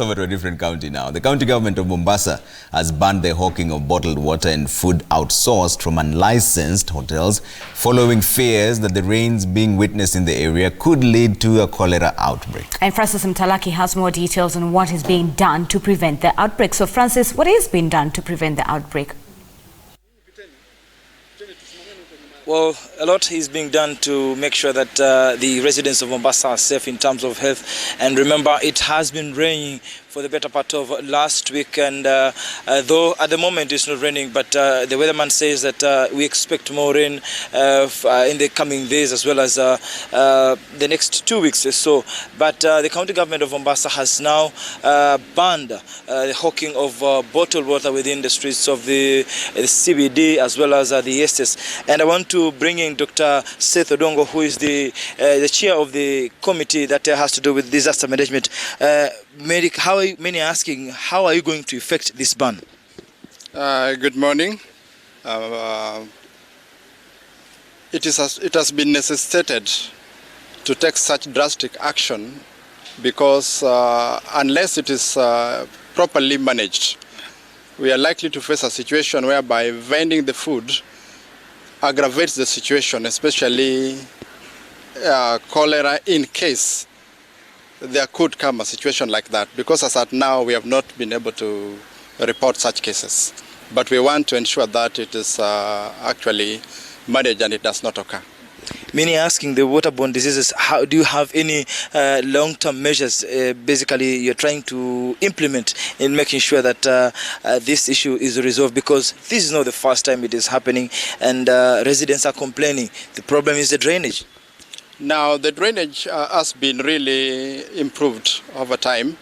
Over to a different county now. The county government of Mombasa has banned the hawking of bottled water and food outsourced from unlicensed hotels following fears that the rains being witnessed in the area could lead to a cholera outbreak. And Francis Mtalaki has more details on what is being done to prevent the outbreak. So Francis, what is being done to prevent the outbreak? Well, a lot is being done to make sure that the residents of Mombasa are safe in terms of health. And remember, it has been raining for the better part of last week, and though at the moment it's not raining, but the weatherman says that we expect more rain in the coming days, as well as the next 2 weeks or so. But the county government of Mombasa has now banned the hawking of bottled water within the streets of the CBD as well as the estes. And I want to bring in Dr. Seth Odongo, who is the chair of the committee that has to do with disaster management. Many are asking, how are you going to effect this ban? Good morning. It has been necessitated to take such drastic action because unless it is properly managed, we are likely to face a situation whereby vending the food aggravates the situation, especially cholera, in case there could come a situation like that, because as at now we have not been able to report such cases. But we want to ensure that it is actually managed and it does not occur. Many are asking the waterborne diseases, how do you have any long-term measures basically you're trying to implement in making sure that this issue is resolved? Because this is not the first time it is happening, and residents are complaining. The problem is the drainage. Now, the drainage has been really improved over time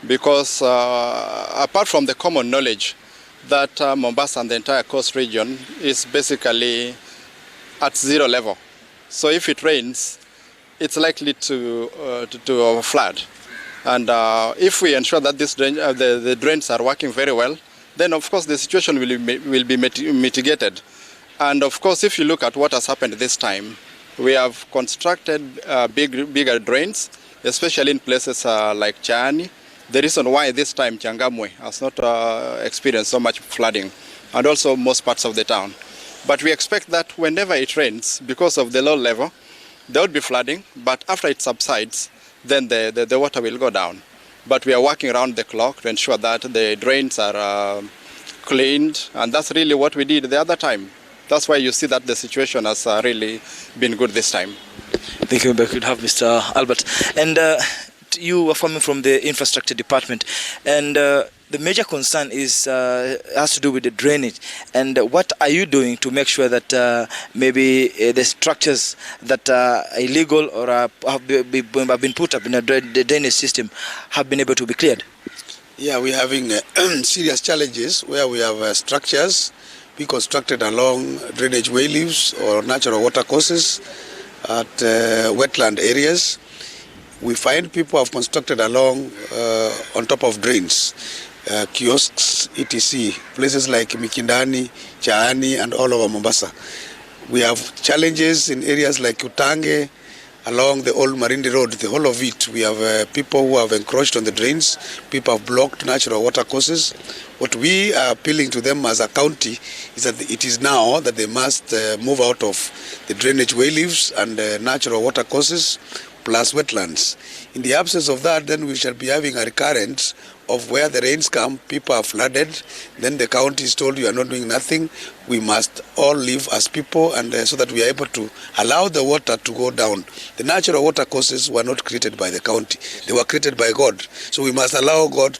because apart from the common knowledge that Mombasa and the entire coast region is basically at zero level. So if it rains, it's likely to flood. And if we ensure that the drains are working very well, then of course the situation will be mitigated. And of course, if you look at what has happened this time, we have constructed bigger drains, especially in places like Chani. The reason why this time Changamwe has not experienced so much flooding, and also most parts of the town. But we expect that whenever it rains, because of the low level, there would be flooding, but after it subsides, then the water will go down. But we are working around the clock to ensure that the drains are cleaned, and that's really what we did the other time. That's why you see that the situation has really been good this time. Thank you. We could have Mr. Albert. And you are coming from the infrastructure department, and the major concern is has to do with the drainage. And what are you doing to make sure that maybe the structures that are illegal or have been put up in the drainage system have been able to be cleared? Yeah, we're having serious challenges where we have structures we constructed along drainage way leaves or natural water courses at wetland areas. We find people have constructed along on top of drains, kiosks, etc., places like Mikindani, Chaani, and all over Mombasa. We have challenges in areas like Utange, along the old Marindi Road, the whole of it. We have people who have encroached on the drains, people have blocked natural water courses. What we are appealing to them as a county is that it is now that they must move out of the drainage way leaves and natural water courses plus wetlands. In the absence of that, then we shall be having a recurrence of where the rains come, people are flooded, then the county is told you are not doing nothing. We must all live as people, and so that we are able to allow the water to go down. The natural water courses were not created by the county, they were created by God. So we must allow God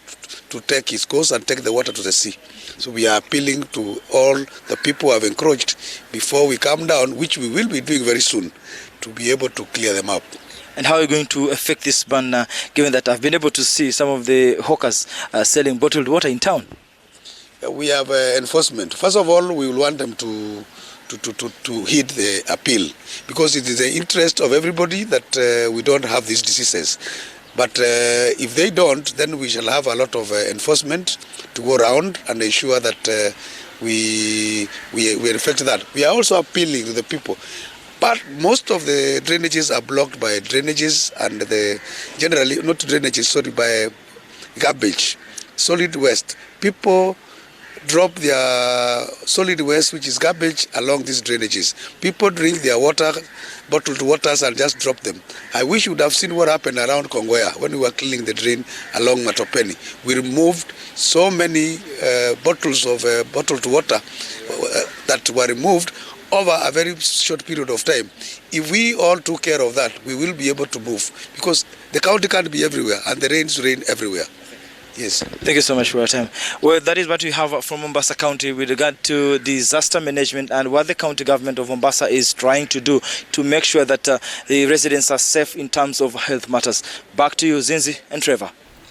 to take his course and take the water to the sea. So we are appealing to all the people who have encroached before we come down, which we will be doing very soon, to be able to clear them up. And how are you going to affect this ban, given that I've been able to see some of the hawkers selling bottled water in town? We have enforcement. First of all, we will want them to heed the appeal, because it is the interest of everybody that we don't have these diseases. But if they don't, then we shall have a lot of enforcement to go around and ensure that we reflect that. We are also appealing to the people. But most of the drainages are blocked by drainages and generally, not drainages, sorry, by garbage, solid waste. People drop their solid waste, which is garbage, along these drainages. People drink their water, bottled waters, and just drop them. I wish you would have seen what happened around Kongoya when we were cleaning the drain along Matopeni. We removed so many bottles of bottled water that were removed over a very short period of time. If we all took care of that, we will be able to move, because the county can't be everywhere and the rains rain everywhere. Yes. Thank you so much for your time. Well, that is what we have from Mombasa County with regard to disaster management and what the county government of Mombasa is trying to do to make sure that the residents are safe in terms of health matters. Back to you, Zinzi and Trevor.